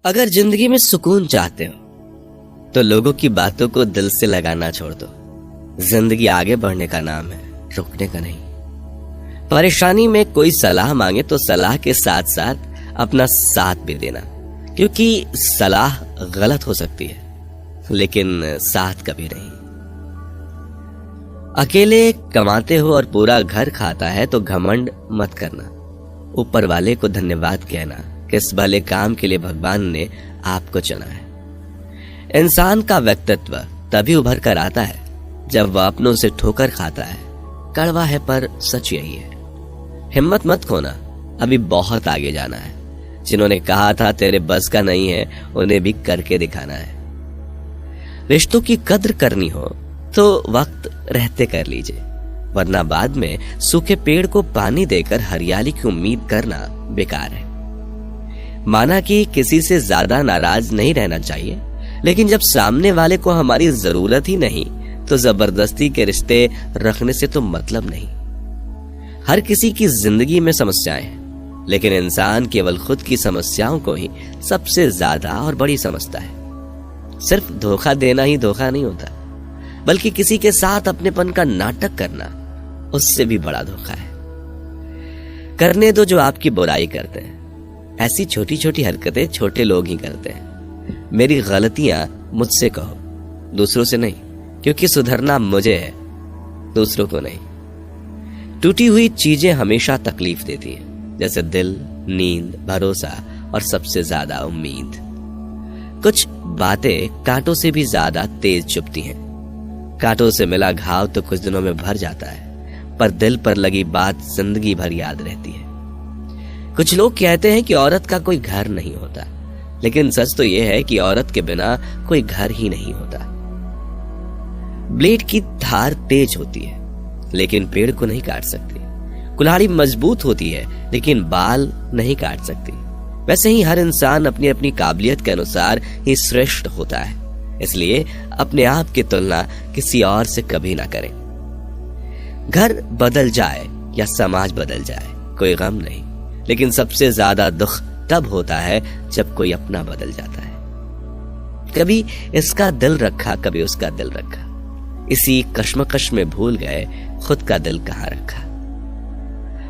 अगर जिंदगी में सुकून चाहते हो तो लोगों की बातों को दिल से लगाना छोड़ दो। जिंदगी आगे बढ़ने का नाम है, रुकने का नहीं। परेशानी में कोई सलाह मांगे तो सलाह के साथ साथ अपना साथ भी देना, क्योंकि सलाह गलत हो सकती है लेकिन साथ कभी नहीं। अकेले कमाते हो और पूरा घर खाता है तो घमंड मत करना। ऊपर वाले को धन्यवाद कहना, किस भले काम के लिए भगवान ने आपको चुना है। इंसान का व्यक्तित्व तभी उभर कर आता है जब वह अपनों से ठोकर खाता है। कड़वा है पर सच यही है। हिम्मत मत खोना, अभी बहुत आगे जाना है। जिन्होंने कहा था तेरे बस का नहीं है, उन्हें भी करके दिखाना है। रिश्तों की कद्र करनी हो तो वक्त रहते कर लीजिए, वरना बाद में सूखे पेड़ को पानी देकर हरियाली की उम्मीद करना बेकार है। माना कि किसी से ज्यादा नाराज नहीं रहना चाहिए, लेकिन जब सामने वाले को हमारी जरूरत ही नहीं तो जबरदस्ती के रिश्ते रखने से तो मतलब नहीं। हर किसी की जिंदगी में समस्याएं हैं, लेकिन इंसान केवल खुद की समस्याओं को ही सबसे ज्यादा और बड़ी समझता है। सिर्फ धोखा देना ही धोखा नहीं होता, बल्कि किसी के साथ अपनेपन का नाटक करना उससे भी बड़ा धोखा है। करने दो जो आपकी बुराई करते हैं। ऐसी छोटी छोटी हरकतें छोटे लोग ही करते हैं। मेरी गलतियां मुझसे कहो, दूसरों से नहीं, क्योंकि सुधरना मुझे है, दूसरों को नहीं। टूटी हुई चीजें हमेशा तकलीफ देती हैं, जैसे दिल, नींद, भरोसा और सबसे ज्यादा उम्मीद। कुछ बातें कांटों से भी ज्यादा तेज चुभती हैं। कांटों से मिला घाव तो कुछ दिनों में भर जाता है, पर दिल पर लगी बात जिंदगी भर याद रहती है। कुछ लोग कहते हैं कि औरत का कोई घर नहीं होता, लेकिन सच तो यह है कि औरत के बिना कोई घर ही नहीं होता। ब्लेड की धार तेज होती है, लेकिन पेड़ को नहीं काट सकती। कुल्हाड़ी मजबूत होती है, लेकिन बाल नहीं काट सकती। वैसे ही हर इंसान अपनी अपनी काबिलियत के अनुसार ही श्रेष्ठ होता है, इसलिए अपने आप की तुलना किसी और से कभी ना करें। घर बदल जाए या समाज बदल जाए कोई गम नहीं, लेकिन सबसे ज्यादा दुख तब होता है जब कोई अपना बदल जाता है। कभी इसका दिल रखा, कभी उसका दिल रखा, इसी कश्मकश में भूल गए खुद का दिल कहां रखा।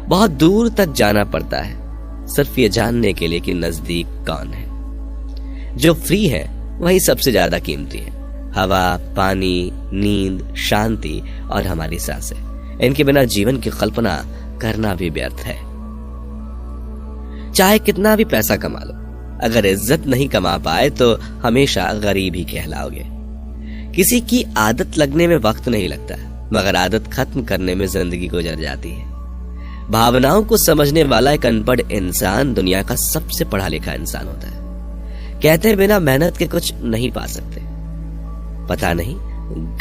बहुत दूर तक जाना पड़ता है सिर्फ ये जानने के लिए कि नजदीक कौन है। जो फ्री है वही सबसे ज्यादा कीमती है। हवा, पानी, नींद, शांति और हमारी सांसें, इनके बिना जीवन की कल्पना करना भी व्यर्थ है। चाहे कितना भी पैसा कमा लो, अगर इज्जत नहीं कमा पाए तो हमेशा गरीब ही कहलाओगे। किसी की आदत लगने में वक्त नहीं लगता, मगर आदत खत्म करने में जिंदगी गुजर जाती है। भावनाओं को समझने वाला एक अनपढ़ इंसान दुनिया का सबसे पढ़ा लिखा इंसान होता है। कहते हैं बिना मेहनत के कुछ नहीं पा सकते। पता नहीं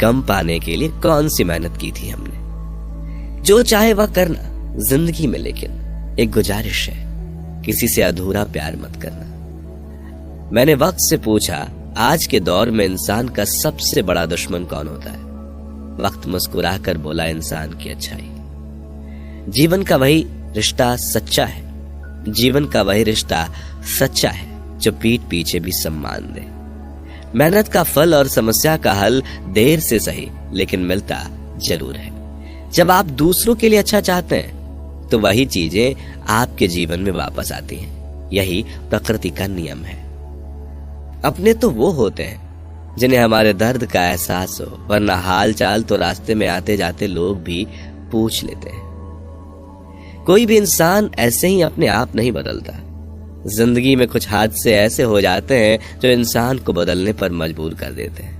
गम पाने के लिए कौन सी मेहनत की थी हमने। जो चाहे वह करना जिंदगी में, लेकिन एक गुजारिश है, किसी से अधूरा प्यार मत करना। मैंने वक्त से पूछा, आज के दौर में इंसान का सबसे बड़ा दुश्मन कौन होता है? वक्त मुस्कुराकर बोला, इंसान की अच्छाई। जीवन का वही रिश्ता सच्चा है, जीवन का वही रिश्ता सच्चा है जो पीठ पीछे भी सम्मान दे। मेहनत का फल और समस्या का हल देर से सही, लेकिन मिलता जरूर है। जब आप दूसरों के लिए अच्छा चाहते हैं तो वही चीजें आपके जीवन में वापस आती हैं। यही प्रकृति का नियम है। अपने तो वो होते हैं जिन्हें हमारे दर्द का एहसास हो, वरना हाल चाल तो रास्ते में आते जाते लोग भी पूछ लेते हैं। कोई भी इंसान ऐसे ही अपने आप नहीं बदलता। जिंदगी में कुछ हादसे ऐसे हो जाते हैं जो इंसान को बदलने पर मजबूर कर देते हैं।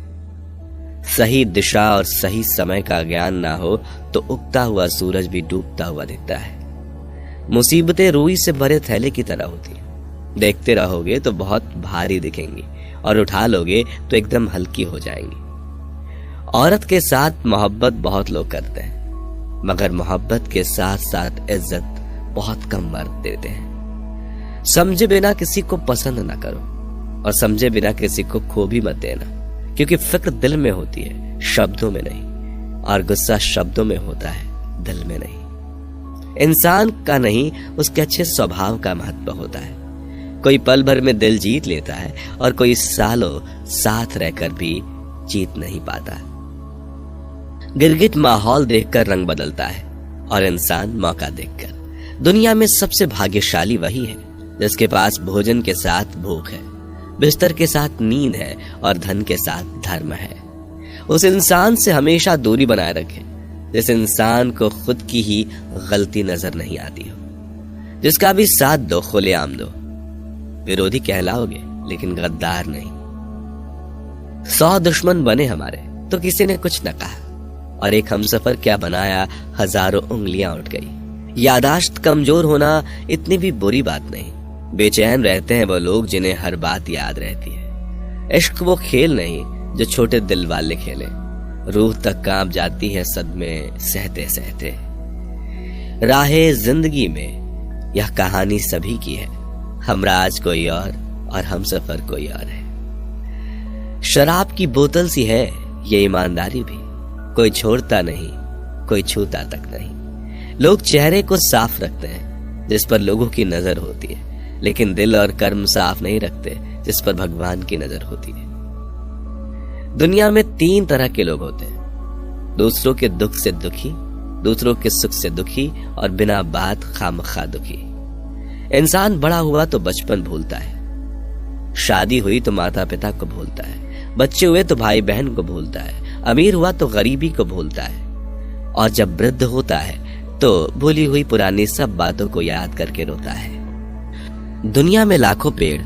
सही दिशा और सही समय का ज्ञान ना हो तो उगता हुआ सूरज भी डूबता हुआ दिखता है। मुसीबतें रुई से भरे थैले की तरह होती हैं। देखते रहोगे तो बहुत भारी दिखेंगी और उठा लोगे तो एकदम हल्की हो जाएंगी। औरत के साथ मोहब्बत बहुत लोग करते हैं, मगर मोहब्बत के साथ साथ इज्जत बहुत कम मर्द देते हैं। समझे बिना किसी को पसंद ना करो और समझे बिना किसी को खो भी मत देना, क्योंकि फिक्र दिल में होती है, शब्दों में नहीं, और गुस्सा शब्दों में होता है, दिल में नहीं। इंसान का नहीं, उसके अच्छे स्वभाव का महत्व होता है। कोई पल भर में दिल जीत लेता है और कोई सालों साथ रहकर भी जीत नहीं पाता। गिरगिट माहौल देखकर रंग बदलता है और इंसान मौका देखकर। दुनिया में सबसे भाग्यशाली वही है जिसके पास भोजन के साथ भूख है, बिस्तर के साथ नींद है और धन के साथ धर्म है। उस इंसान से हमेशा दूरी बनाए रखें जिस इंसान को खुद की ही गलती नजर नहीं आती हो, जिसका भी साथ दो खुलेआम दो। विरोधी कहलाओगे लेकिन गद्दार नहीं। 100 दुश्मन बने हमारे तो किसी ने कुछ न कहा, और एक हमसफर क्या बनाया, हजारों उंगलियां उठ गई। यादाश्त कमजोर होना इतनी भी बुरी बात नहीं। बेचैन रहते हैं वो लोग जिन्हें हर बात याद रहती है। इश्क वो खेल नहीं जो छोटे दिल वाले खेले। रूह तक कांप जाती है सदमे सहते सहते। राहे जिंदगी में यह कहानी सभी की है। हमराज कोई और हमसफर कोई और है। शराब की बोतल सी है ये ईमानदारी भी, कोई छोड़ता नहीं, कोई छूता तक नहीं। लोग चेहरे को साफ रखते हैं जिस पर लोगों की नजर होती है, लेकिन दिल और कर्म साफ नहीं रखते जिस पर भगवान की नजर होती है। दुनिया में 3 तरह के लोग होते हैं, दूसरों के दुख से दुखी, दूसरों के सुख से दुखी और बिना बात खामखा दुखी। इंसान बड़ा हुआ तो बचपन भूलता है, शादी हुई तो माता पिता को भूलता है, बच्चे हुए तो भाई बहन को भूलता है, अमीर हुआ तो गरीबी को भूलता है, और जब वृद्ध होता है तो भूली हुई पुरानी सब बातों को याद करके रोता है। दुनिया में लाखों पेड़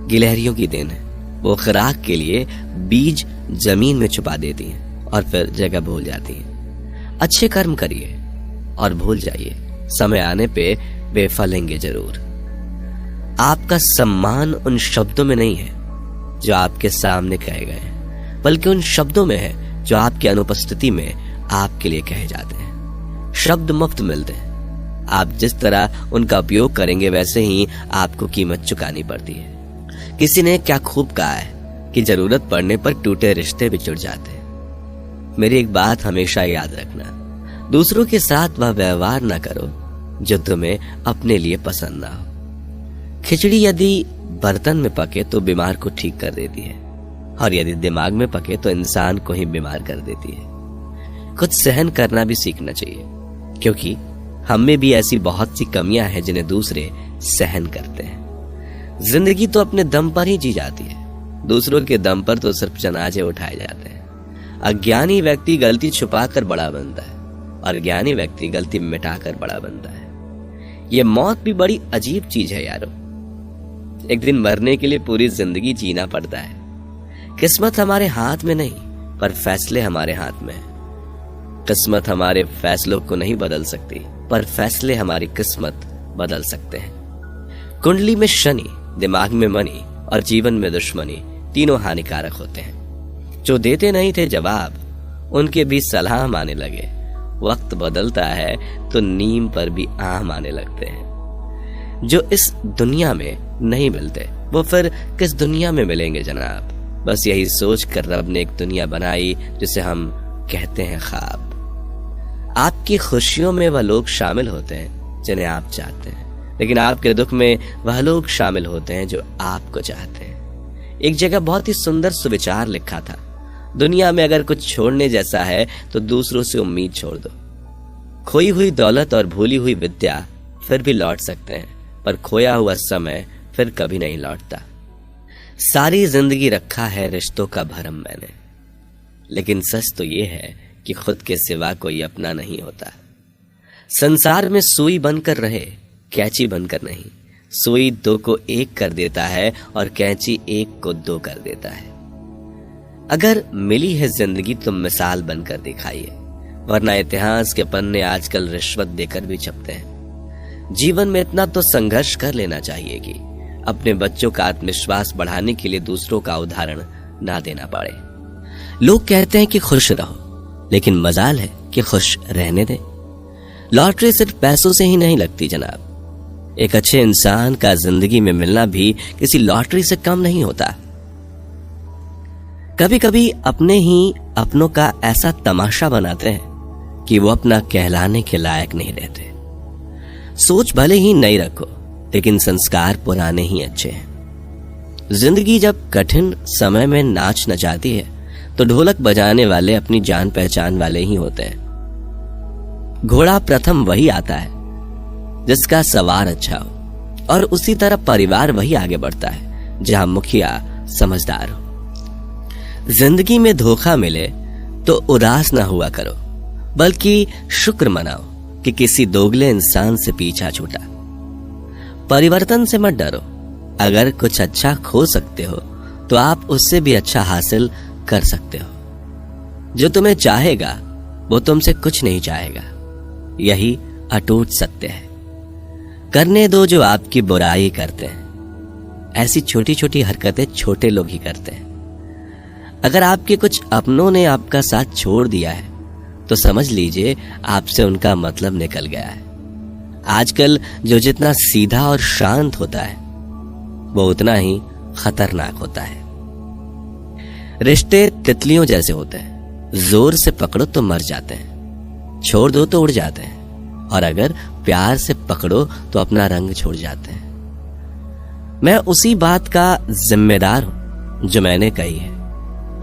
गिलहरियों की देन है। वो खुराक के लिए बीज जमीन में छुपा देती हैं और फिर जगह भूल जाती हैं। अच्छे कर्म करिए और भूल जाइए, समय आने पे वे फलेंगे जरूर। आपका सम्मान उन शब्दों में नहीं है जो आपके सामने कहे गए हैं, बल्कि उन शब्दों में है जो आपकी अनुपस्थिति में आपके लिए कहे जाते हैं। शब्द मुफ्त मिलते हैं, आप जिस तरह उनका उपयोग करेंगे वैसे ही आपको कीमत चुकानी पड़ती है। किसी ने क्या खूब कहा है कि जरूरत पड़ने पर टूटे रिश्ते भी जुड़ जाते हैं। मेरी एक बात हमेशा याद रखना, दूसरों के साथ वह व्यवहार ना करो जो तुम्हें अपने लिए पसंद ना हो। खिचड़ी यदि बर्तन में पके तो बीमार को ठीक कर देती है, और यदि दिमाग में पके तो इंसान को ही बीमार कर देती है। कुछ सहन करना भी सीखना चाहिए, क्योंकि हम में भी ऐसी बहुत सी कमियां हैं जिन्हें दूसरे सहन करते हैं। जिंदगी तो अपने दम पर ही जी जाती है, दूसरों के दम पर तो सिर्फ जनाजे उठाए जाते हैं। अज्ञानी व्यक्ति गलती छुपाकर बड़ा बनता है और ज्ञानी व्यक्ति गलती मिटाकर बड़ा बनता है। ये मौत भी बड़ी अजीब चीज है यारो। एक दिन मरने के लिए पूरी जिंदगी जीना पड़ता है। किस्मत हमारे हाथ में नहीं, पर फैसले हमारे हाथ में है। किस्मत हमारे फैसलों को नहीं बदल सकती, पर फैसले हमारी किस्मत बदल सकते हैं। कुंडली में शनि, दिमाग में मनी और जीवन में दुश्मनी तीनों हानिकारक होते हैं। जो देते नहीं थे जवाब, उनके भी सलाह आने लगे। वक्त बदलता है तो नीम पर भी आम आने लगते हैं। जो इस दुनिया में नहीं मिलते वो फिर किस दुनिया में मिलेंगे जनाब। बस यही सोच कर रब ने एक दुनिया बनाई जिसे हम कहते हैं ख्वाब। आपकी खुशियों में वह लोग शामिल होते हैं जिन्हें आप चाहते हैं, लेकिन आपके दुख में वह लोग शामिल होते हैं जो आपको चाहते हैं। एक जगह बहुत ही सुंदर सुविचार लिखा था, दुनिया में अगर कुछ छोड़ने जैसा है तो दूसरों से उम्मीद छोड़ दो। खोई हुई दौलत और भूली हुई विद्या फिर भी लौट सकते हैं, पर खोया हुआ समय फिर कभी नहीं लौटता। सारी जिंदगी रखा है रिश्तों का भरम मैंने, लेकिन सच तो ये है कि खुद के सिवा कोई अपना नहीं होता। संसार में सुई बनकर रहे, कैंची बनकर नहीं। सुई 2 को 1 कर देता है और कैंची 1 को 2 कर देता है। अगर मिली है जिंदगी तो मिसाल बनकर दिखाइए, वरना इतिहास के पन्ने आजकल रिश्वत देकर भी छपते हैं। जीवन में इतना तो संघर्ष कर लेना चाहिए कि अपने बच्चों का आत्मविश्वास बढ़ाने के लिए दूसरों का उदाहरण ना देना पड़े। लोग कहते हैं कि खुश रहो, लेकिन मजाल है कि खुश रहने दें। लॉटरी सिर्फ पैसों से ही नहीं लगती जनाब। एक अच्छे इंसान का जिंदगी में मिलना भी किसी लॉटरी से कम नहीं होता। कभी कभी अपने ही अपनों का ऐसा तमाशा बनाते हैं कि वो अपना कहलाने के लायक नहीं रहते। सोच भले ही नई रखो, लेकिन संस्कार पुराने ही अच्छे हैं। जिंदगी जब कठिन समय में नाच नचाती है तो ढोलक बजाने वाले अपनी जान पहचान वाले ही होते हैं। घोड़ा प्रथम वही आता है जिसका सवार अच्छा हो, और उसी तरह परिवार वही आगे बढ़ता है जहां मुखिया समझदार हो। जिंदगी में धोखा मिले तो उदास ना हुआ करो, बल्कि शुक्र मनाओ कि किसी दोगले इंसान से पीछा छूटा। परिवर्तन से मत डरो, अगर कुछ अच्छा खो सकते हो तो आप उससे भी अच्छा हासिल कर सकते हो। जो तुम्हें चाहेगा वो तुमसे कुछ नहीं चाहेगा, यही अटूट सत्य है। करने दो जो आपकी बुराई करते हैं। ऐसी छोटी छोटी हरकतें छोटे लोग ही करते हैं। अगर आपके कुछ अपनों ने आपका साथ छोड़ दिया है तो समझ लीजिए आपसे उनका मतलब निकल गया है। आजकल जो जितना सीधा और शांत होता है वो उतना ही खतरनाक होता है। रिश्ते तितलियों जैसे होते हैं, जोर से पकड़ो तो मर जाते हैं, छोड़ दो तो उड़ जाते हैं, और अगर प्यार से पकड़ो तो अपना रंग छोड़ जाते हैं। मैं उसी बात का जिम्मेदार हूं जो मैंने कही है,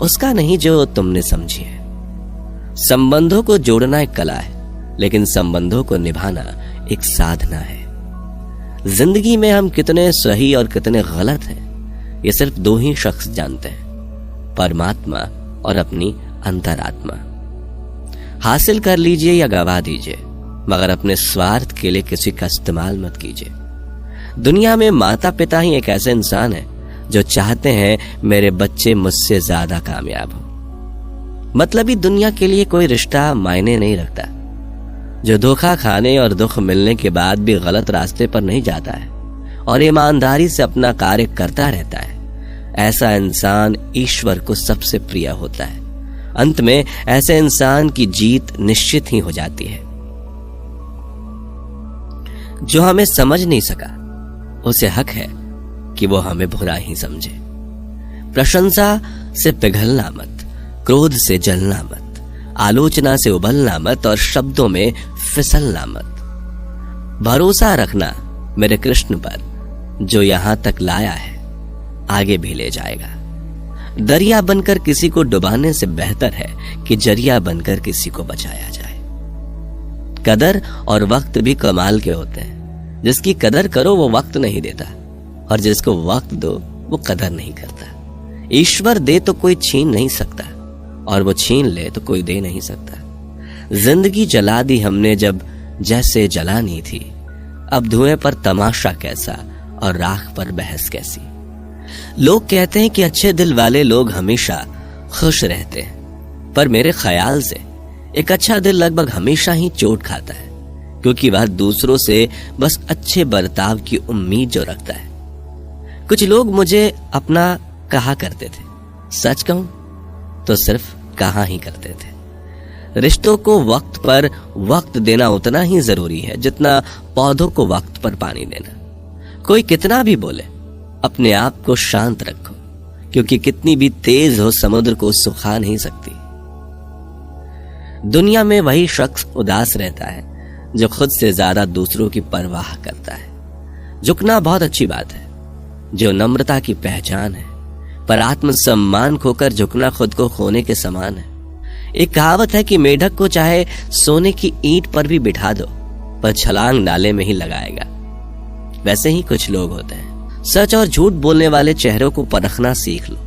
उसका नहीं जो तुमने समझी है। संबंधों को जोड़ना एक कला है, लेकिन संबंधों को निभाना एक साधना है। जिंदगी में हम कितने सही और कितने गलत हैं, ये सिर्फ दो ही शख्स जानते हैं, परमात्मा और अपनी अंतरात्मा। हासिल कर लीजिए या गवा दीजिए, मगर अपने स्वार्थ के लिए किसी का इस्तेमाल मत कीजिए। दुनिया में माता पिता ही एक ऐसे इंसान है जो चाहते हैं मेरे बच्चे मुझसे ज्यादा कामयाब हो। मतलबी दुनिया के लिए कोई रिश्ता मायने नहीं रखता। जो धोखा खाने और दुख मिलने के बाद भी गलत रास्ते पर नहीं जाता है और ईमानदारी से अपना कार्य करता रहता है, ऐसा इंसान ईश्वर को सबसे प्रिय होता है। अंत में ऐसे इंसान की जीत निश्चित ही हो जाती है। जो हमें समझ नहीं सका उसे हक है कि वो हमें बुरा ही समझे। प्रशंसा से पिघलना मत, क्रोध से जलना मत, आलोचना से उबलना मत और शब्दों में फिसलना मत। भरोसा रखना मेरे कृष्ण पर, जो यहां तक लाया है आगे भी ले जाएगा। दरिया बनकर किसी को डुबाने से बेहतर है कि जरिया बनकर किसी को बचाया जाए। कदर और वक्त भी कमाल के होते हैं। जिसकी कदर करो वो वक्त नहीं देता, और जिसको वक्त दो वो कदर नहीं करता। ईश्वर दे तो कोई छीन नहीं सकता, और वो छीन ले तो कोई दे नहीं सकता। जिंदगी जला दी हमने जब जैसे जलानी थी, अब धुएं पर तमाशा कैसा और राख पर बहस कैसी। लोग कहते हैं कि अच्छे दिल वाले लोग हमेशा खुश रहते हैं, पर मेरे ख्याल से एक अच्छा दिल लगभग हमेशा ही चोट खाता है, क्योंकि वह दूसरों से बस अच्छे बर्ताव की उम्मीद जो रखता है। कुछ लोग मुझे अपना कहा करते थे, सच कहूं तो सिर्फ कहा ही करते थे। रिश्तों को वक्त पर वक्त देना उतना ही जरूरी है जितना पौधों को वक्त पर पानी देना। कोई कितना भी बोले, अपने आप को शांत रखो, क्योंकि कितनी भी तेज हो समुद्र को सुखा नहीं सकती। दुनिया में वही शख्स उदास रहता है जो खुद से ज्यादा दूसरों की परवाह करता है। झुकना बहुत अच्छी बात है, जो नम्रता की पहचान है, पर आत्मसम्मान खोकर झुकना खुद को खोने के समान है। एक कहावत है कि मेढक को चाहे सोने की ईंट पर भी बिठा दो, पर छलांग नाले में ही लगाएगा। वैसे ही कुछ लोग होते हैं। सच और झूठ बोलने वाले चेहरों को परखना सीख लो,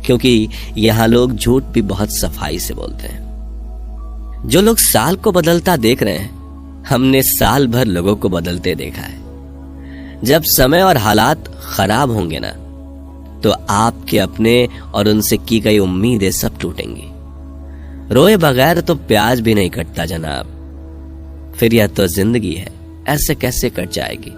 क्योंकि यहां लोग झूठ भी बहुत सफाई से बोलते हैं। जो लोग साल को बदलता देख रहे हैं, हमने साल भर लोगों को बदलते देखा है। जब समय और हालात खराब होंगे ना, तो आपके अपने और उनसे की गई उम्मीदें सब टूटेंगी। रोए बगैर तो प्याज भी नहीं कटता जनाब। फिर यह तो जिंदगी है, ऐसे कैसे कट जाएगी।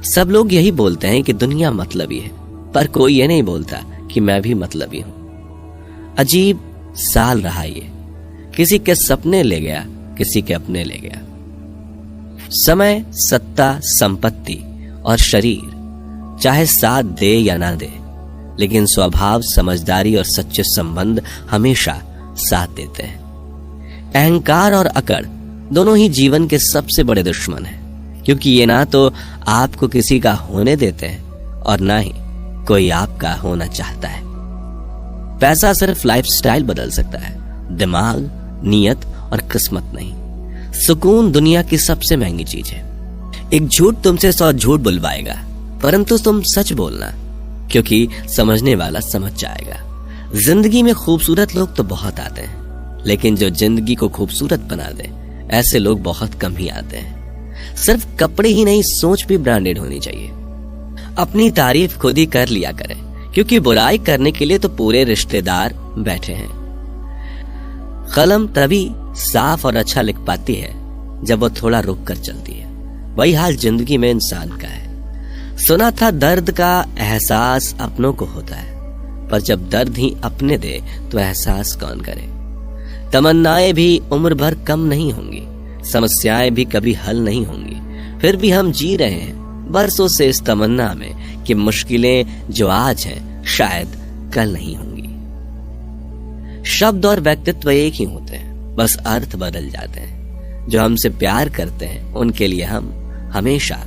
सब लोग यही बोलते हैं कि दुनिया मतलबी है, पर कोई ये नहीं बोलता कि मैं भी मतलबी हूं। अजीब साल रहा ये, किसी के सपने ले गया, किसी के अपने ले गया। समय, सत्ता, संपत्ति और शरीर चाहे साथ दे या ना दे, लेकिन स्वभाव, समझदारी और सच्चे संबंध हमेशा साथ देते हैं। अहंकार और अकड़ दोनों ही जीवन के सबसे बड़े दुश्मन हैं, क्योंकि ये ना तो आपको किसी का होने देते हैं और ना ही कोई आपका होना चाहता है। पैसा सिर्फ लाइफस्टाइल बदल सकता है, दिमाग, नीयत और किस्मत नहीं। सुकून दुनिया की सबसे महंगी चीज है। एक झूठ तुमसे 100 झूठ बुलवाएगा, परंतु तुम सच बोलना, क्योंकि समझने वाला समझ जाएगा। जिंदगी में खूबसूरत लोग तो बहुत आते हैं, लेकिन जो जिंदगी को खूबसूरत बना दे, ऐसे लोग बहुत कम ही आते हैं। सिर्फ कपड़े ही नहीं, सोच भी ब्रांडेड होनी चाहिए। अपनी तारीफ खुद ही कर लिया करें, क्योंकि बुराई करने के लिए तो पूरे रिश्तेदार बैठे हैं। कलम तभी साफ और अच्छा लिख पाती है जब वो थोड़ा रुक कर चलती है। वही हाल जिंदगी में इंसान का है। सुना था दर्द का एहसास अपनों को होता है, पर जब दर्द ही अपने दे तो एहसास कौन करे। तमन्नाएं भी उम्र भर कम नहीं होंगी, समस्याएं भी कभी हल नहीं होंगी, फिर भी हम जी रहे हैं बरसों से इस तमन्ना में कि मुश्किलें जो आज हैं शायद कल नहीं होंगी। शब्द और व्यक्तित्व एक ही होते हैं, बस अर्थ बदल जाते हैं। जो हमसे प्यार करते हैं उनके लिए हम हमेशा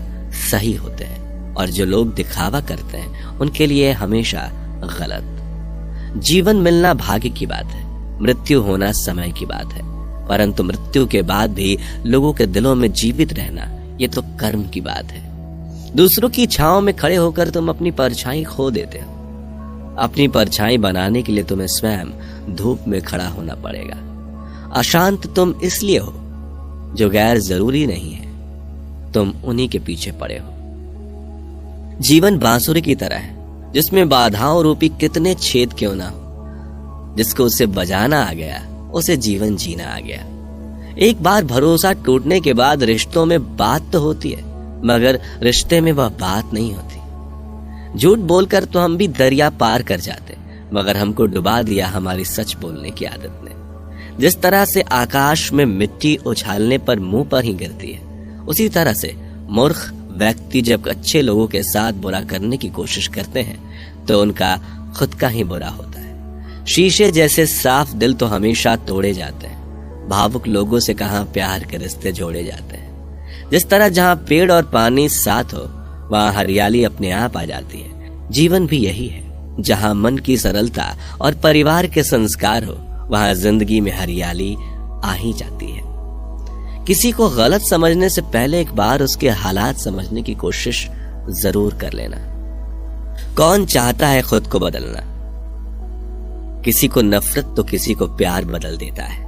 सही होते हैं, और जो लोग दिखावा करते हैं उनके लिए हमेशा गलत। जीवन मिलना भाग्य की बात है, मृत्यु होना समय की बात है, परंतु मृत्यु के बाद भी लोगों के दिलों में जीवित रहना ये तो कर्म की बात है। दूसरों की छांव में खड़े होकर तुम अपनी परछाई खो देते हो। अपनी परछाई बनाने के लिए तुम्हें स्वयं धूप में खड़ा होना पड़ेगा। अशांत तुम इसलिए हो जो गैर जरूरी नहीं है, तुम उन्हीं के पीछे पड़े हो। जीवन बांसुरी की तरह है, जिसमें बाधाओं रूपी कितने छेद क्यों ना हो। जिसको उसे बजाना आ गया, उसे जीवन जीना आ गया। एक बार भरोसा टूटने के बाद रिश्तों में बात तो होती है, मगर रिश्ते में वह बात नहीं होती। झूठ बोलकर तो हम भी दरिया पार कर जाते, मगर हमको डुबा दिया हमारी सच बोलने की आदत ने। जिस तरह से आकाश में मिट्टी उछालने पर मुंह पर ही गिरती है, उसी तरह से मूर्ख व्यक्ति जब अच्छे लोगों के साथ बुरा करने की कोशिश करते हैं तो उनका खुद का ही बुरा होता है। शीशे जैसे साफ दिल तो हमेशा तोड़े जाते हैं, भावुक लोगों से कहां प्यार के रिश्ते जोड़े जाते हैं। जिस तरह जहां पेड़ और पानी साथ हो, वहां हरियाली अपने आप आ जाती है। जीवन भी यही है, जहां मन की सरलता और परिवार के संस्कार हो, वहां जिंदगी में हरियाली आ ही जाती है। किसी को गलत समझने से पहले एक बार उसके हालात समझने की कोशिश जरूर कर लेना। कौन चाहता है खुद को बदलना? किसी को नफरत तो किसी को प्यार बदल देता है।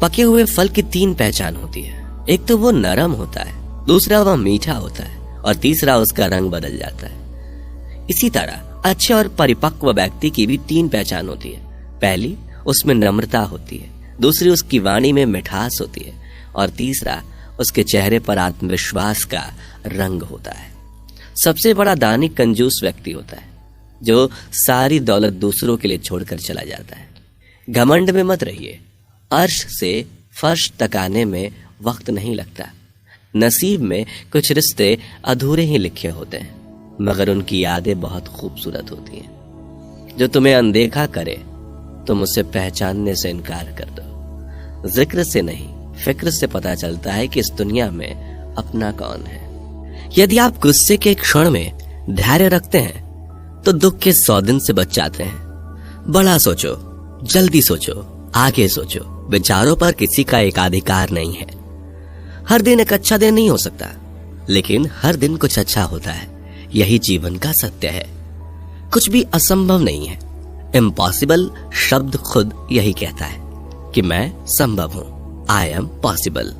पके हुए फल की 3 पहचान होती है। एक तो वो नरम होता है, दूसरा वह मीठा होता है, और तीसरा उसका रंग बदल जाता है। इसी तरह अच्छे और परिपक्व व्यक्ति की भी 3 पहचान होती है। पहली, उसमें नम्रता होती है, दूसरी उसकी वाणी में मिठास होती है, और तीसरा उसके चेहरे पर आत्मविश्वास का रंग होता है। सबसे बड़ा दानी कंजूस व्यक्ति होता है, जो सारी दौलत दूसरों के लिए छोड़कर चला जाता है। घमंड में मत रहिए, अर्श से फर्श तक आने में वक्त नहीं लगता। नसीब में कुछ रिश्ते अधूरे ही लिखे होते हैं, मगर उनकी यादें बहुत खूबसूरत होती हैं। जो तुम्हें अनदेखा करे, तुम उसे पहचानने से इनकार कर दो। जिक्र से नहीं, फिक्र से पता चलता है कि इस दुनिया में अपना कौन है। यदि आप गुस्से के क्षण में धैर्य रखते हैं तो दुख के 100 दिन से बच जाते हैं। बड़ा सोचो, जल्दी सोचो, आगे सोचो। विचारों पर किसी का एकाधिकार नहीं है। हर दिन एक अच्छा दिन नहीं हो सकता, लेकिन हर दिन कुछ अच्छा होता है। यही जीवन का सत्य है। कुछ भी असंभव नहीं है। इम्पॉसिबल शब्द खुद यही कहता है कि मैं संभव हूं, आई एम पॉसिबल।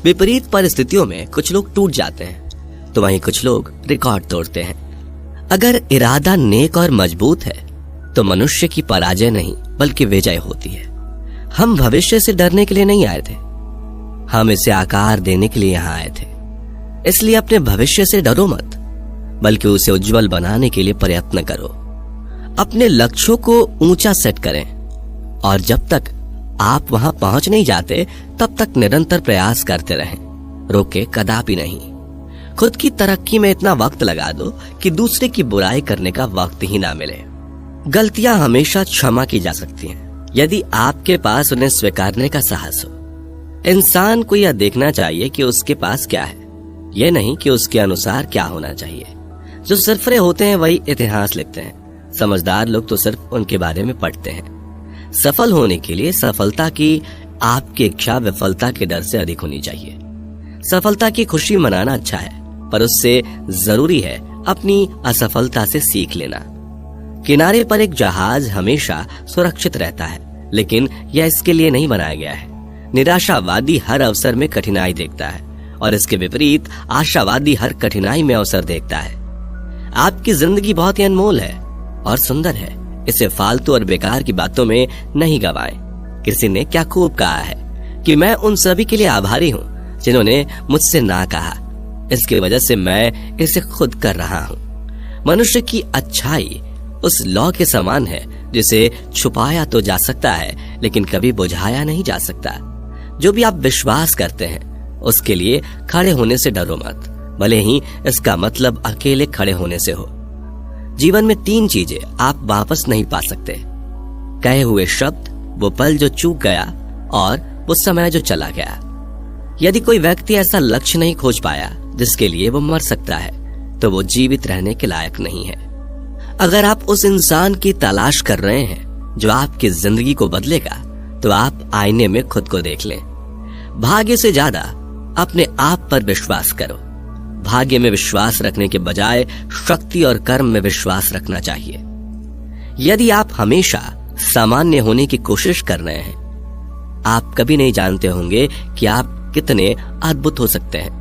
विपरीत परिस्थितियों में कुछ लोग टूट जाते हैं, तो वहीं कुछ लोग रिकॉर्ड तोड़ते हैं। अगर इरादा नेक और मजबूत है तो मनुष्य की पराजय नहीं बल्कि विजय होती है। हम भविष्य से डरने के लिए नहीं आए थे, हम इसे आकार देने के लिए यहां आए थे। इसलिए अपने भविष्य से डरो मत, बल्कि उसे उज्जवल बनाने के लिए प्रयत्न करो। अपने लक्ष्यों को ऊंचा सेट करें, और जब तक आप वहां पहुंच नहीं जाते तब तक निरंतर प्रयास करते रहें, रोके कदापि नहीं। खुद की तरक्की में इतना वक्त लगा दो कि दूसरे की बुराई करने का वक्त ही ना मिले। गलतियां हमेशा क्षमा की जा सकती हैं, यदि आपके पास उन्हें स्वीकारने का साहस हो। इंसान को यह देखना चाहिए कि उसके पास क्या है, यह नहीं कि उसके अनुसार क्या होना चाहिए। जो सरफरे होते हैं वही इतिहास लिखते हैं। समझदार लोग तो सिर्फ उनके बारे में पढ़ते हैं। सफल होने के लिए सफलता की आपकी इच्छा विफलता के डर से अधिक होनी चाहिए। सफलता की खुशी मनाना अच्छा है, पर उससे जरूरी है अपनी असफलता से सीख लेना। किनारे पर एक जहाज हमेशा सुरक्षित रहता है, लेकिन यह इसके लिए नहीं बनाया गया है। निराशावादी हर अवसर में कठिनाई देखता है और इसके विपरीत आशावादी हर कठिनाई में अवसर देखता है। आपकी जिंदगी बहुत ही अनमोल है और सुंदर है, इसे फालतू और बेकार की बातों में नहीं गवाएं। किसी ने क्या खूब कहा है कि मैं उन सभी के लिए आभारी हूँ जिन्होंने मुझसे ना कहा, इसकी वजह से मैं इसे खुद कर रहा हूँ। मनुष्य की अच्छाई उस लौ के समान है जिसे छुपाया तो जा सकता है, लेकिन कभी बुझाया नहीं जा सकता। जो भी आप विश्वास करते हैं उसके लिए खड़े होने से डरो मत, भले ही इसका मतलब अकेले खड़े होने से हो। जीवन में 3 चीजें आप वापस नहीं पा सकते: कहे हुए शब्द, वो पल जो चूक गया और वो समय जो चला गया। यदि कोई व्यक्ति ऐसा लक्ष्य नहीं खोज पाया जिसके लिए वो मर सकता है, तो वो जीवित रहने के लायक नहीं है। अगर आप उस इंसान की तलाश कर रहे हैं जो आपकी जिंदगी को बदलेगा, तो आप आईने में खुद को देख लें। भाग्य से ज्यादा अपने आप पर विश्वास करो। भाग्य में विश्वास रखने के बजाय शक्ति और कर्म में विश्वास रखना चाहिए। यदि आप हमेशा सामान्य होने की कोशिश कर रहे हैं, आप कभी नहीं जानते होंगे कि आप कितने अद्भुत हो सकते हैं।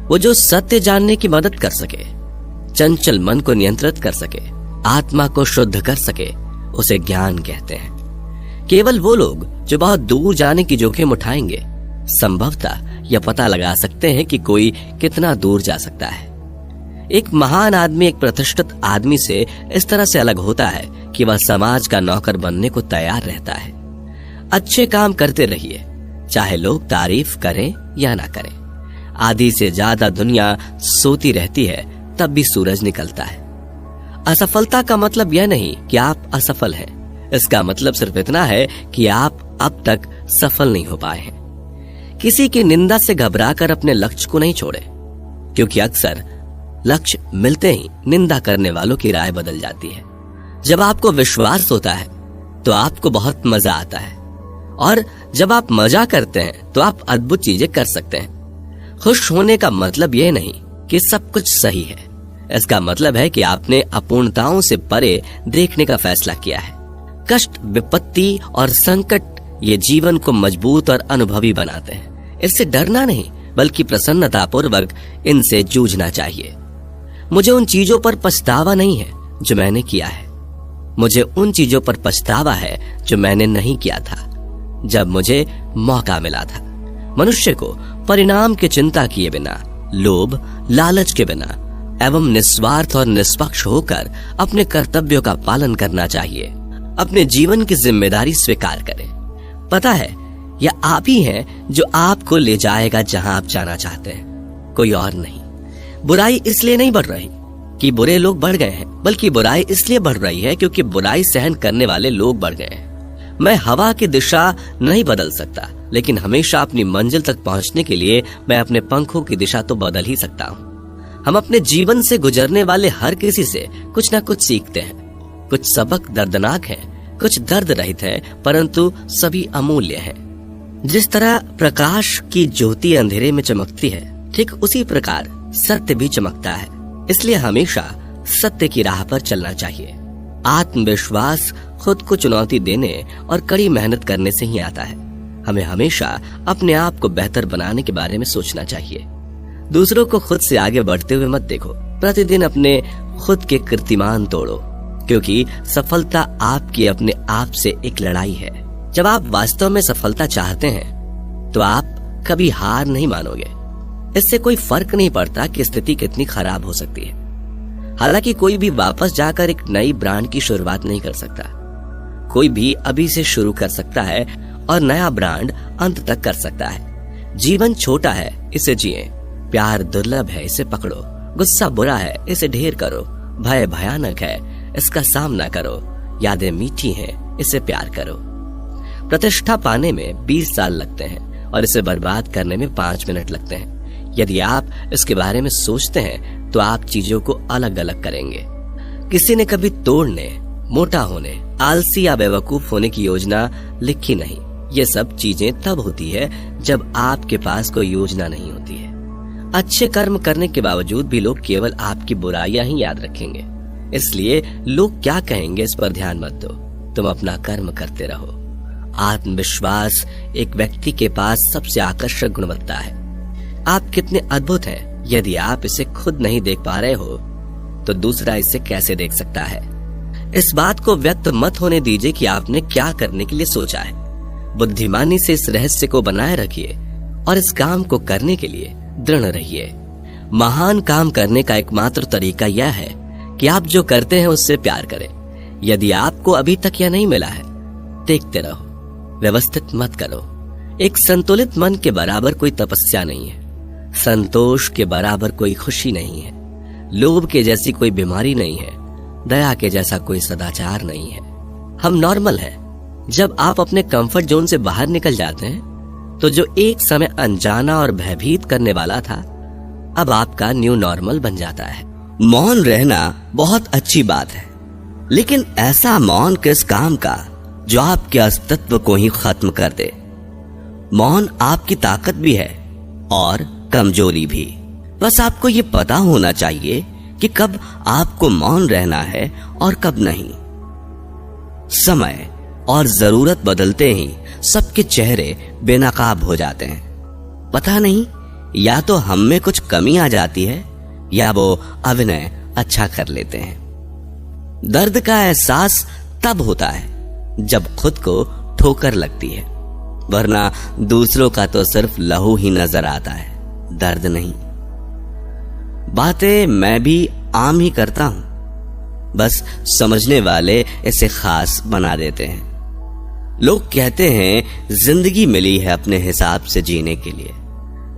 वो जो सत्य जानने की मदद कर सके, चंचल मन को नियंत्रित कर सके, आत्मा को शुद्ध कर सके, उसे ज्ञान कहते हैं। केवल वो लोग जो बहुत दूर जाने की जोखिम उठाएंगे, संभवतः यह पता लगा सकते हैं कि कोई कितना दूर जा सकता है। एक महान आदमी एक प्रतिष्ठित आदमी से इस तरह से अलग होता है कि वह समाज का नौकर बनने को तैयार रहता है। अच्छे काम करते रहिए, चाहे लोग तारीफ करें या ना करें। आधी से ज्यादा दुनिया सोती रहती है, तब भी सूरज निकलता है। असफलता का मतलब यह नहीं कि आप असफल हैं, इसका मतलब सिर्फ इतना है कि आप अब तक सफल नहीं हो पाए हैं। किसी की निंदा से घबराकर अपने लक्ष्य को नहीं छोड़े, क्योंकि अक्सर लक्ष्य मिलते ही निंदा करने वालों की राय बदल जाती है। जब आपको विश्वास होता है तो आपको बहुत मजा आता है, और जब आप मजा करते हैं तो आप अद्भुत चीजें कर सकते हैं। खुश होने का मतलब यह नहीं कि सब कुछ सही है, इसका मतलब है कि आपने अपूर्णताओं से परे देखने का फैसला किया है। कष्ट, विपत्ति और संकट ये जीवन को मजबूत और अनुभवी बनाते हैं। इससे डरना नहीं, बल्कि प्रसन्नता पूर्वक इनसे जूझना चाहिए। मुझे उन चीजों पर पछतावा नहीं है जो मैंने किया है, मुझे उन चीजों पर पछतावा है जो मैंने नहीं किया था जब मुझे मौका मिला था। मनुष्य को परिणाम की चिंता किए बिना, लोभ लालच के बिना एवं निस्वार्थ और निष्पक्ष होकर अपने कर्तव्यों का पालन करना चाहिए। अपने जीवन की जिम्मेदारी स्वीकार करें। पता है, यह आप ही हैं जो आपको ले जाएगा जहां आप जाना चाहते हैं, कोई और नहीं। बुराई इसलिए नहीं बढ़ रही कि बुरे लोग बढ़ गए हैं, बल्कि बुराई इसलिए बढ़ रही है क्योंकि बुराई सहन करने वाले लोग बढ़ गए हैं। मैं हवा की दिशा नहीं बदल सकता, लेकिन हमेशा अपनी मंजिल तक पहुंचने के लिए मैं अपने पंखों की दिशा तो बदल ही सकता हूँ। हम अपने जीवन से गुजरने वाले हर किसी से कुछ न कुछ सीखते हैं। कुछ सबक दर्दनाक हैं, कुछ दर्द रहित हैं, परंतु सभी अमूल्य हैं। जिस तरह प्रकाश की ज्योति अंधेरे में चमकती है, ठीक उसी प्रकार सत्य भी चमकता है। इसलिए हमेशा सत्य की राह पर चलना चाहिए। आत्मविश्वास खुद को चुनौती देने और कड़ी मेहनत करने से ही आता है। हमें हमेशा अपने आप को बेहतर बनाने के बारे में सोचना चाहिए। दूसरों को खुद से आगे बढ़ते हुए मत देखो। प्रतिदिन अपने खुद के कीर्तिमान तोड़ो, क्योंकि सफलता आपकी अपने आप से एक लड़ाई है। जब आप वास्तव में सफलता चाहते हैं तो आप कभी हार नहीं मानोगे। इससे कोई फर्क नहीं पड़ता कि स्थिति कितनी खराब हो सकती है। हालांकि कोई भी वापस जाकर एक नई ब्रांड की शुरुआत नहीं कर सकता। कोई भी अभी से शुरू कर सकता है और नया ब्रांड अंत तक कर सकता है। जीवन छोटा है, इसे जिए। प्यार दुर्लभ है, इसे पकड़ो। गुस्सा बुरा है, इसे ढेर करो। भय भयानक है, इसका सामना करो। यादें मीठी हैं, इसे प्यार करो। प्रतिष्ठा पाने में 20 साल लगते हैं और इसे बर्बाद करने में 5 मिनट लगते हैं। यदि आप इसके बारे में सोचते हैं तो आप चीजों को अलग अलग करेंगे। किसी ने कभी तोड़ने, मोटा होने, आलसी या बेवकूफ होने की योजना लिखी नहीं। ये सब चीजें तब होती है जब आपके पास कोई योजना नहीं होती है। अच्छे कर्म करने के बावजूद भी लोग केवल आपकी बुराइयां ही याद रखेंगे। इसलिए लोग क्या कहेंगे इस पर ध्यान मत दो, तुम अपना कर्म करते रहो। आत्मविश्वास एक व्यक्ति के पास सबसे आकर्षक गुणवत्ता है। आप कितने अद्भुत हैं, यदि आप इसे खुद नहीं देख पा रहे हो तो दूसरा इसे कैसे देख सकता है। इस बात को व्यक्त मत होने दीजिए कि आपने क्या करने के लिए सोचा है। बुद्धिमानी से इस रहस्य को बनाए रखिए और इस काम को करने के लिए दृढ़ रहिए। महान काम करने का एकमात्र तरीका यह है कि आप जो करते हैं उससे प्यार करें। यदि आपको अभी तक यह नहीं मिला है, देखते रहो, व्यवस्थित मत करो। एक संतुलित मन के बराबर कोई तपस्या नहीं है, संतोष के बराबर कोई खुशी नहीं है, लोभ के जैसी कोई बीमारी नहीं है, दया के जैसा कोई सदाचार नहीं है। हम नॉर्मल हैं। जब आप अपने कंफर्ट जोन से बाहर निकल जाते हैं तो जो एक समय अनजाना और भयभीत करने वाला था अब आपका न्यू नॉर्मल बन जाता है। मौन रहना बहुत अच्छी बात है, लेकिन ऐसा मौन किस काम का जो आपके अस्तित्व को ही खत्म कर दे। मौन आपकी ताकत भी है और कमजोरी भी। बस आपको ये पता होना चाहिए कि कब आपको मौन रहना है और कब नहीं। समय और जरूरत बदलते ही सबके चेहरे बेनकाब हो जाते हैं। पता नहीं, या तो हम में कुछ कमी आ जाती है या वो अभिनय अच्छा कर लेते हैं। दर्द का एहसास तब होता है जब खुद को ठोकर लगती है, वरना दूसरों का तो सिर्फ लहू ही नजर आता है, दर्द नहीं। बातें मैं भी आम ही करता हूं, बस समझने वाले इसे खास बना देते हैं। लोग कहते हैं जिंदगी मिली है अपने हिसाब से जीने के लिए,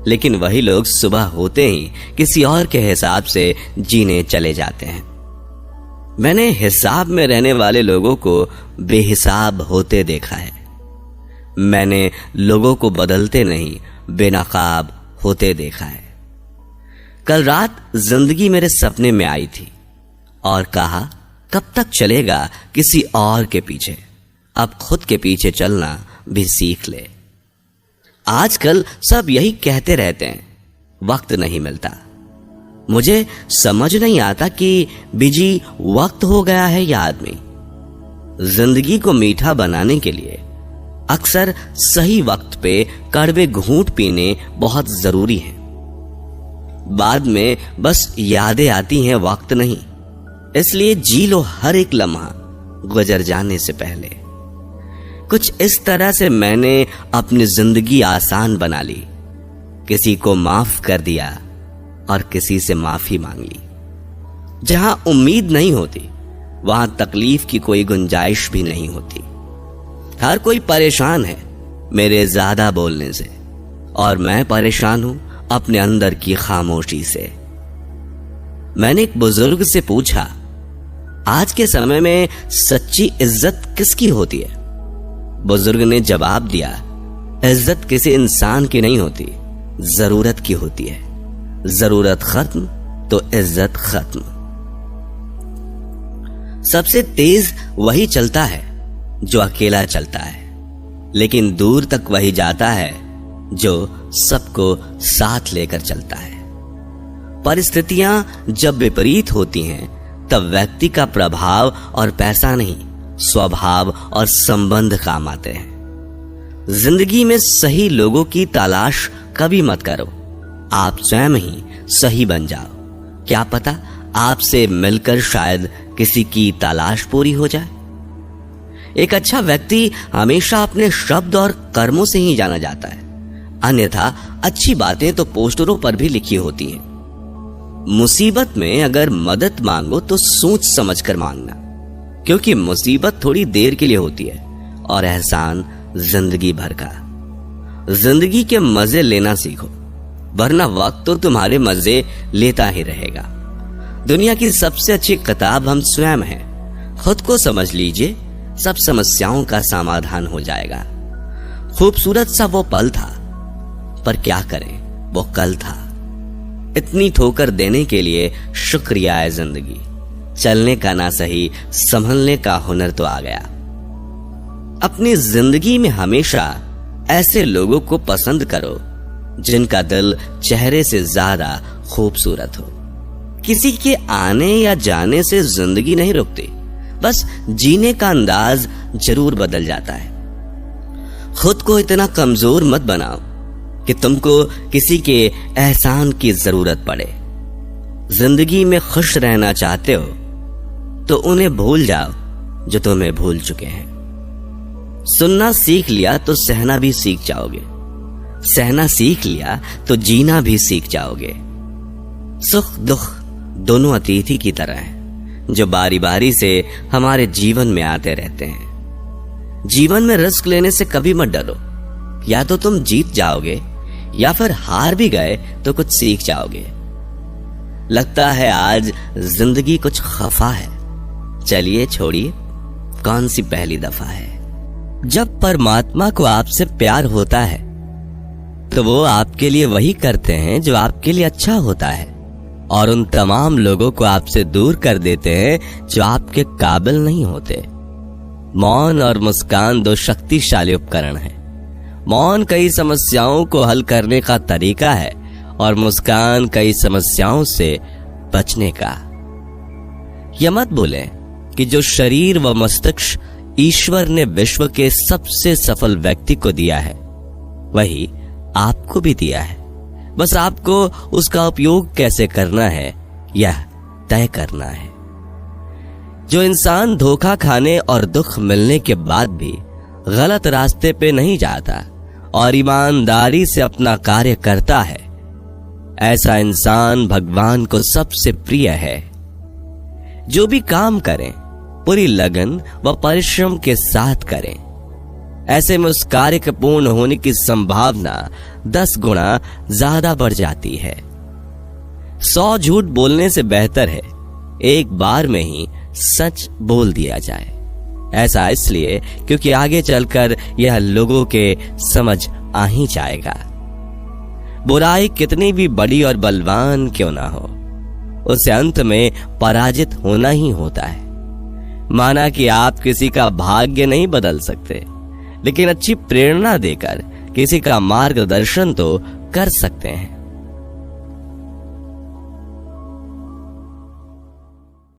लेकिन वही लोग सुबह होते ही किसी और के हिसाब से जीने चले जाते हैं। मैंने हिसाब में रहने वाले लोगों को बेहिसाब होते देखा है। मैंने लोगों को बदलते नहीं, बेनकाब होते देखा है। कल रात जिंदगी मेरे सपने में आई थी और कहा, कब तक चलेगा किसी और के पीछे, अब खुद के पीछे चलना भी सीख ले। आजकल सब यही कहते रहते हैं, वक्त नहीं मिलता। मुझे समझ नहीं आता कि बिजी वक्त हो गया है या आदमी। जिंदगी को मीठा बनाने के लिए अक्सर सही वक्त पे कड़वे घूंट पीने बहुत जरूरी है। बाद में बस यादें आती हैं, वक्त नहीं। इसलिए जी लो हर एक लम्हा गुजर जाने से पहले। कुछ इस तरह से मैंने अपनी जिंदगी आसान बना ली। किसी को माफ कर दिया और किसी से माफी मांग ली। जहां उम्मीद नहीं होती वहां तकलीफ की कोई गुंजाइश भी नहीं होती। हर कोई परेशान है मेरे ज्यादा बोलने से, और मैं परेशान हूं अपने अंदर की खामोशी से। मैंने एक बुजुर्ग से पूछा, आज के समय में सच्ची इज्जत किसकी होती है? बुजुर्ग ने जवाब दिया, इज्जत किसी इंसान की नहीं होती, जरूरत की होती है। जरूरत खत्म तो इज्जत खत्म। सबसे तेज वही चलता है जो अकेला चलता है, लेकिन दूर तक वही जाता है जो सबको साथ लेकर चलता है। परिस्थितियां जब विपरीत होती हैं तब व्यक्ति का प्रभाव और पैसा नहीं, स्वभाव और संबंध काम आते हैं। जिंदगी में सही लोगों की तलाश कभी मत करो, आप स्वयं ही सही बन जाओ। क्या पता आपसे मिलकर शायद किसी की तलाश पूरी हो जाए। एक अच्छा व्यक्ति हमेशा अपने शब्द और कर्मों से ही जाना जाता है, अन्यथा अच्छी बातें तो पोस्टरों पर भी लिखी होती हैं। मुसीबत में अगर मदद मांगो तो सोच समझकर मांगना, क्योंकि मुसीबत थोड़ी देर के लिए होती है और एहसान जिंदगी भर का। जिंदगी के मजे लेना सीखो, वरना वक्त तो तुम्हारे मजे लेता ही रहेगा। दुनिया की सबसे अच्छी किताब हम स्वयं हैं। खुद को समझ लीजिए, सब समस्याओं का समाधान हो जाएगा। खूबसूरत सा वो पल था, पर क्या करें, वो कल था। इतनी ठोकर देने के लिए शुक्रिया है जिंदगी। चलने का ना सही, संभलने का हुनर तो आ गया। अपनी जिंदगी में हमेशा ऐसे लोगों को पसंद करो जिनका दिल चेहरे से ज्यादा खूबसूरत हो। किसी के आने या जाने से जिंदगी नहीं रुकती, बस जीने का अंदाज जरूर बदल जाता है। खुद को इतना कमजोर मत बनाओ कि तुमको किसी के एहसान की जरूरत पड़े। जिंदगी में खुश रहना चाहते हो तो उन्हें भूल जाओ जो तुम्हें भूल चुके हैं। सुनना सीख लिया तो सहना भी सीख जाओगे, सहना सीख लिया तो जीना भी सीख जाओगे। सुख दुख दोनों अतिथि की तरह हैं, जो बारी बारी से हमारे जीवन में आते रहते हैं। जीवन में रिस्क लेने से कभी मत डरो, या तो तुम जीत जाओगे या फिर हार भी गए तो कुछ सीख जाओगे। लगता है आज जिंदगी कुछ खफा है, चलिए छोड़िए कौन सी पहली दफा है। जब परमात्मा को आपसे प्यार होता है तो वो आपके लिए वही करते हैं जो आपके लिए अच्छा होता है, और उन तमाम लोगों को आपसे दूर कर देते हैं जो आपके काबिल नहीं होते। मौन और मुस्कान दो शक्तिशाली उपकरण हैं। मौन कई समस्याओं को हल करने का तरीका है और मुस्कान कई समस्याओं से बचने का। यह मत भूलें कि जो शरीर व मस्तिष्क ईश्वर ने विश्व के सबसे सफल व्यक्ति को दिया है, वही आपको भी दिया है। बस आपको उसका उपयोग कैसे करना है यह तय करना है। जो इंसान धोखा खाने और दुख मिलने के बाद भी गलत रास्ते पे नहीं जाता और ईमानदारी से अपना कार्य करता है, ऐसा इंसान भगवान को सबसे प्रिय है। जो भी काम करें पूरी लगन व परिश्रम के साथ करें, ऐसे में उस कार्य के पूर्ण होने की संभावना 10 गुना ज्यादा बढ़ जाती है। 100 झूठ बोलने से बेहतर है एक बार में ही सच बोल दिया जाए। ऐसा इसलिए क्योंकि आगे चलकर यह लोगों के समझ आ ही जाएगा। बुराई कितनी भी बड़ी और बलवान क्यों ना हो, उसे अंत में पराजित होना ही होता है। माना कि आप किसी का भाग्य नहीं बदल सकते, लेकिन अच्छी प्रेरणा देकर किसी का मार्गदर्शन तो कर सकते हैं।